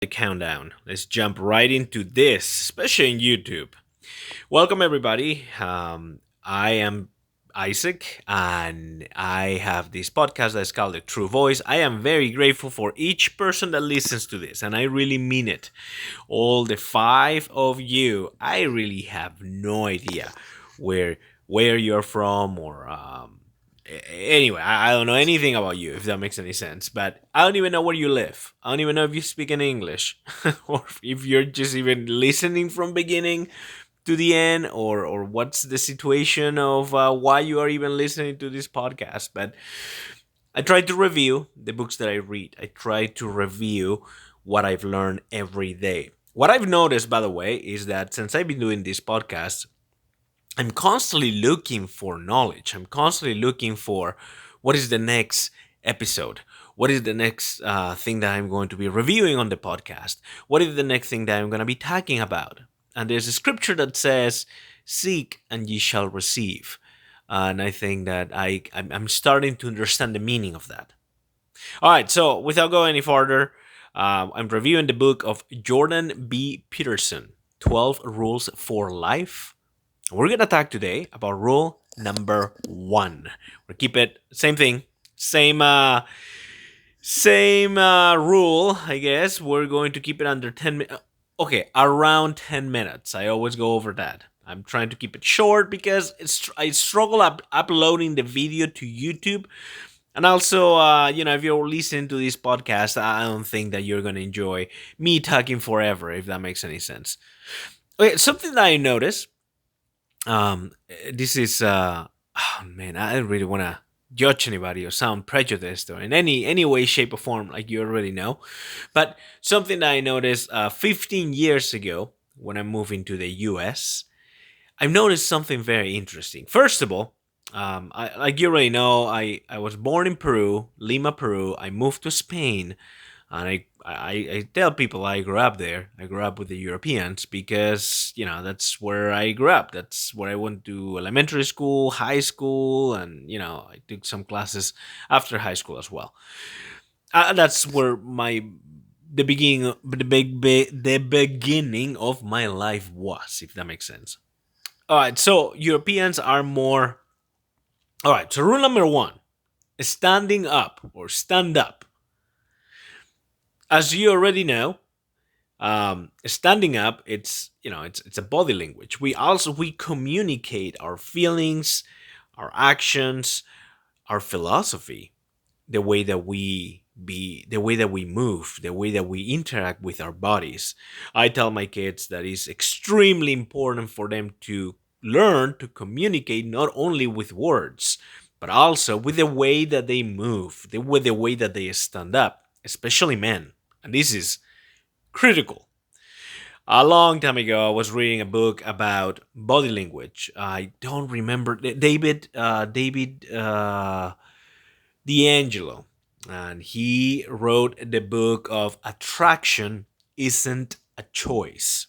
the countdown. Let's jump right into this, especially in YouTube. Welcome, everybody. I am Isaac, and I have this podcast that's called The True Voice. I am very grateful for each person that listens to this, and I really mean it. All the five of you, I really have no idea where where you're from or anyway, I don't know anything about you, if that makes any sense. But I don't even know where you live. I don't even know if you speak in English, or if you're just even listening from beginning to the end, or what's the situation of why you are even listening to this podcast. But I try to review the books that I read. I try to review what I've learned every day. What I've noticed, by the way, is that since I've been doing this podcast, I'm constantly looking for knowledge. I'm constantly looking for what is the next episode? What is the next thing that I'm going to be reviewing on the podcast? What is the next thing that I'm going to be talking about? And there's a scripture that says, "Seek and ye shall receive." And I think that I'm starting to understand the meaning of that. All right, so without going any further, I'm reviewing the book of Jordan B Peterson, 12 Rules for Life. We're going to talk today about rule number 1. We'll keep it same thing, same rule, I guess. We're going to keep it under 10 minutes. Okay, around 10 minutes. I always go over that. I'm trying to keep it short because I struggle uploading the video to YouTube. And also, if you're listening to this podcast, I don't think that you're going to enjoy me talking forever, if that makes any sense. Okay, something that I noticed, this is, oh man, I don't really want to judge anybody or sound prejudiced or in any way, shape, or form, like you already know. But something that I noticed 15 years ago when I moved into the US, I've noticed something very interesting. First of all, like you already know, I was born in Peru, Lima, Peru. I moved to Spain, and I tell people I grew up there. I grew up with the Europeans because that's where I grew up. That's where I went to elementary school, high school, and I took some classes after high school as well. That's where the beginning of my life was, if that makes sense. All right, so Europeans are more. All right, so rule number 1: standing up or stand up. As you already know, standing up, it's a body language. We communicate our feelings, our actions, our philosophy, the way that the way that we move, the way that we interact with our bodies. I tell my kids that it's extremely important for them to learn to communicate not only with words, but also with the way that they move, with the way that they stand up, especially men. And this is critical. A long time ago, I was reading a book about body language. I don't remember David D'Angelo, and he wrote the book of Attraction Isn't a Choice.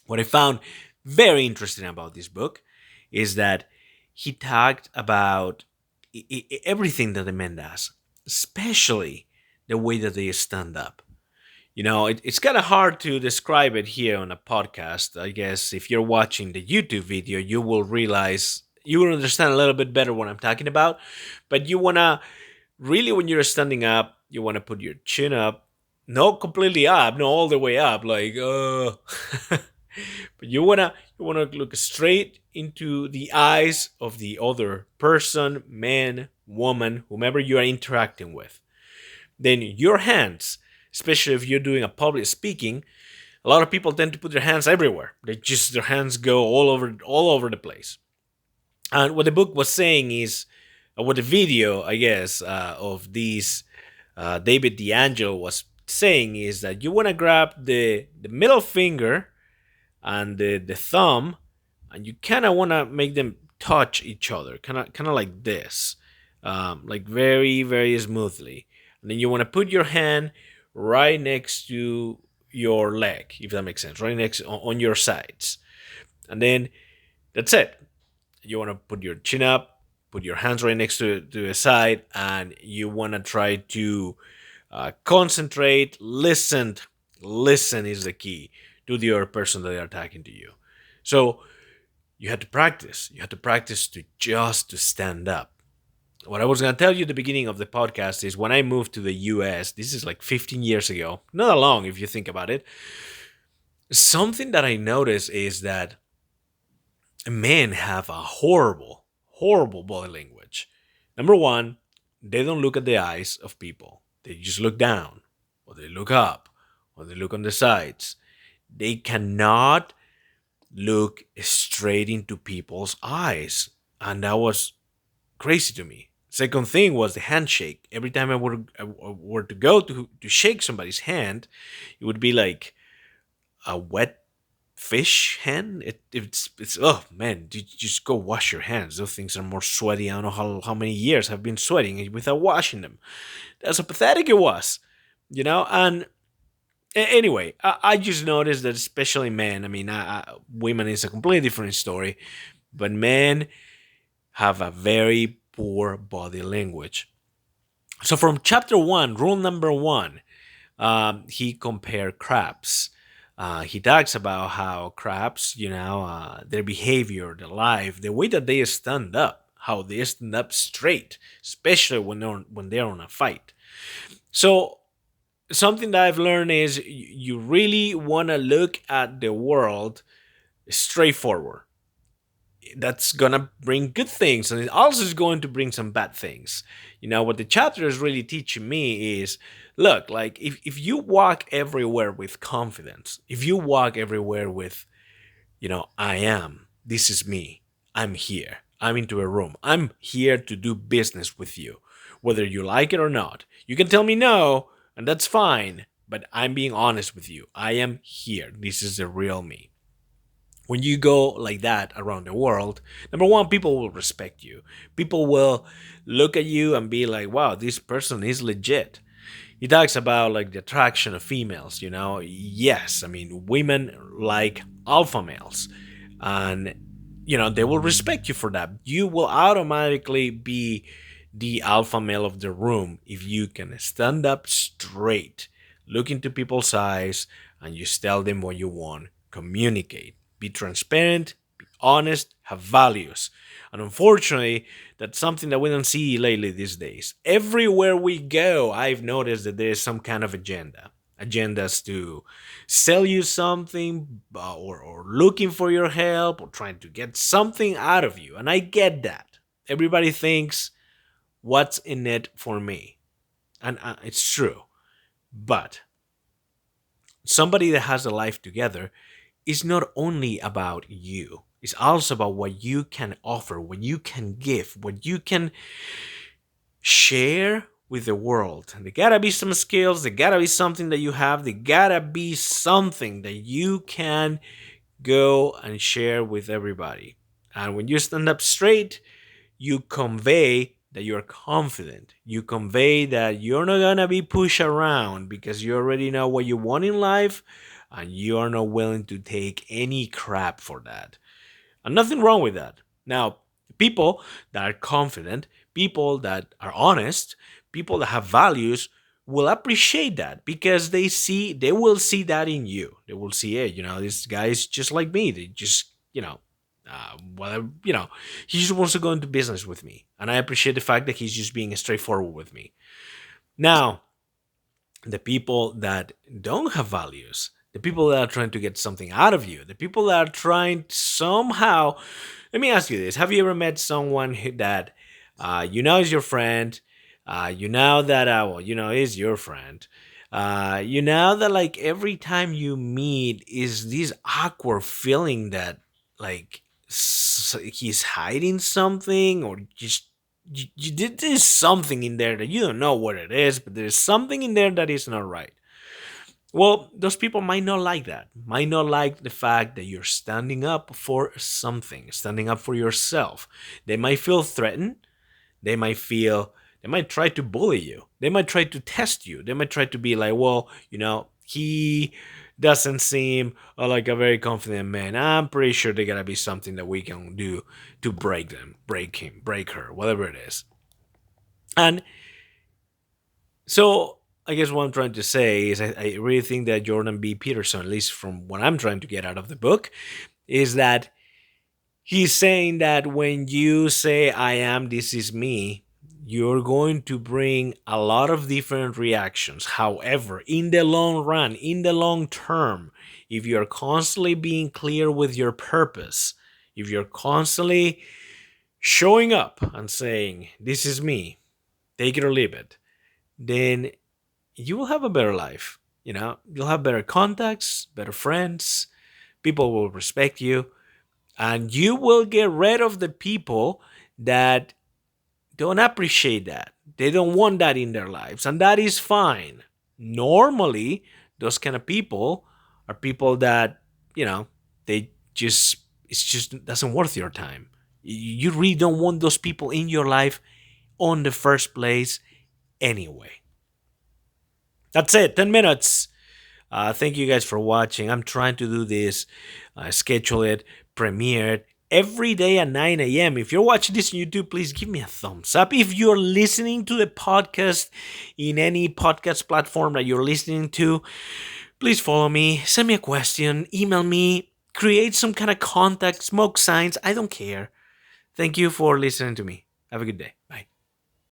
What I found very interesting about this book is that he talked about everything that the man does, especially the way that they stand up. It's kind of hard to describe it here on a podcast. I guess if you're watching the YouTube video, you will understand a little bit better what I'm talking about. But you want to really, when you're standing up, you want to put your chin up, not completely up, not all the way up, like, but you wanna look straight into the eyes of the other person, man, woman, whomever you are interacting with. Then your hands, especially if you're doing a public speaking, a lot of people tend to put their hands everywhere. Their hands go all over the place. And what the book was saying is, what the video, I guess, of these David D'Angelo was saying is that you want to grab the middle finger and the thumb, and you kind of want to make them touch each other, kind of like this, like very very smoothly. And then you want to put your hand right next to your leg, if that makes sense, right next on your sides, and then that's it. You want to put your chin up, put your hands right next to the side, and you want to try to concentrate, listen Listen is the key to the other person that they're attacking to you. So you had to practice. You had to practice to stand up. What I was going to tell you at the beginning of the podcast is when I moved to the US, this is like 15 years ago, not that long if you think about it. Something that I noticed is that men have a horrible, horrible body language. Number one, they don't look at the eyes of people, they just look down, or they look up, or they look on the sides. They cannot look straight into people's eyes. And that was crazy to me. Second thing was the handshake. Every time I were to go to shake somebody's hand, it would be like a wet fish hand. It's oh man, you just go wash your hands. Those things are more sweaty. I don't know how many years I've been sweating without washing them. That's how pathetic it was, And anyway, I just noticed that especially men. I mean, women is a completely different story, but men have a very poor body language. So from chapter one, rule number one, he compared crabs. He talks about how crabs, their behavior, their life, the way that they stand up, how they stand up straight, especially when they're on a fight. So something that I've learned is you really want to look at the world straightforward. That's gonna bring good things, and it also is going to bring some bad things. What the chapter is really teaching me is, look, like if you walk everywhere with confidence, if you walk everywhere with, this is me, I'm here, I'm into a room, I'm here to do business with you, whether you like it or not. You can tell me no, and that's fine, but I'm being honest with you. I am here, this is the real me. When you go like that around the world, number one, people will respect you. People will look at you and be like, wow, this person is legit. He talks about like the attraction of females, Yes, I mean, women like alpha males. And, they will respect you for that. You will automatically be the alpha male of the room if you can stand up straight, look into people's eyes, and you tell them what you want, communicate. Be transparent, be honest, have values. And unfortunately, that's something that we don't see lately these days. Everywhere we go, I've noticed that there's some kind of agenda. Agendas to sell you something, or looking for your help, or trying to get something out of you. And I get that. Everybody thinks, what's in it for me? And it's true. But somebody that has a life together is not only about you. It's also about what you can offer, what you can give, what you can share with the world. And there gotta be some skills, there gotta be something that you have, there gotta be something that you can go and share with everybody. And when you stand up straight, you convey that you're confident. You convey that you're not gonna be pushed around because you already know what you want in life and you are not willing to take any crap for that. And nothing wrong with that. Now, people that are confident, people that are honest, people that have values will appreciate that because they will see that in you. They will see, hey, this guy is just like me. They just, well, he just wants to go into business with me. And I appreciate the fact that he's just being straightforward with me. Now, the people that don't have values, the people that are trying to get something out of you, the people that are trying somehow. Let me ask you this: have you ever met someone that is your friend? That is your friend. That like every time you meet is this awkward feeling that like he's hiding something, or just you did there's something in there that you don't know what it is, but there's something in there that is not right. Well, those people might not like that, might not like the fact that you're standing up for something, standing up for yourself. They might feel threatened. They might try to bully you. They might try to test you. They might try to be like, well, he doesn't seem like a very confident man. I'm pretty sure there gotta be something that we can do to break them, break him, break her, whatever it is. And so I guess what I'm trying to say is I really think that Jordan B. Peterson, at least from what I'm trying to get out of the book, is that he's saying that when you say, I am, this is me, you're going to bring a lot of different reactions. However, in the long run, in the long term, if you're constantly being clear with your purpose, if you're constantly showing up and saying, this is me, take it or leave it, then you will have a better life. You'll have better contacts, better friends, people will respect you, and you will get rid of the people that don't appreciate that. They don't want that in their lives, and that is fine. Normally, those kind of people are people that, they just, it's just doesn't worth your time. You really don't want those people in your life on the first place anyway. That's it, 10 minutes. Thank you guys for watching. I'm trying to do this, schedule it, premiere it every day at 9 a.m. If you're watching this on YouTube, please give me a thumbs up. If you're listening to the podcast in any podcast platform that you're listening to, please follow me, send me a question, email me, create some kind of contact, smoke signs. I don't care. Thank you for listening to me. Have a good day. Bye.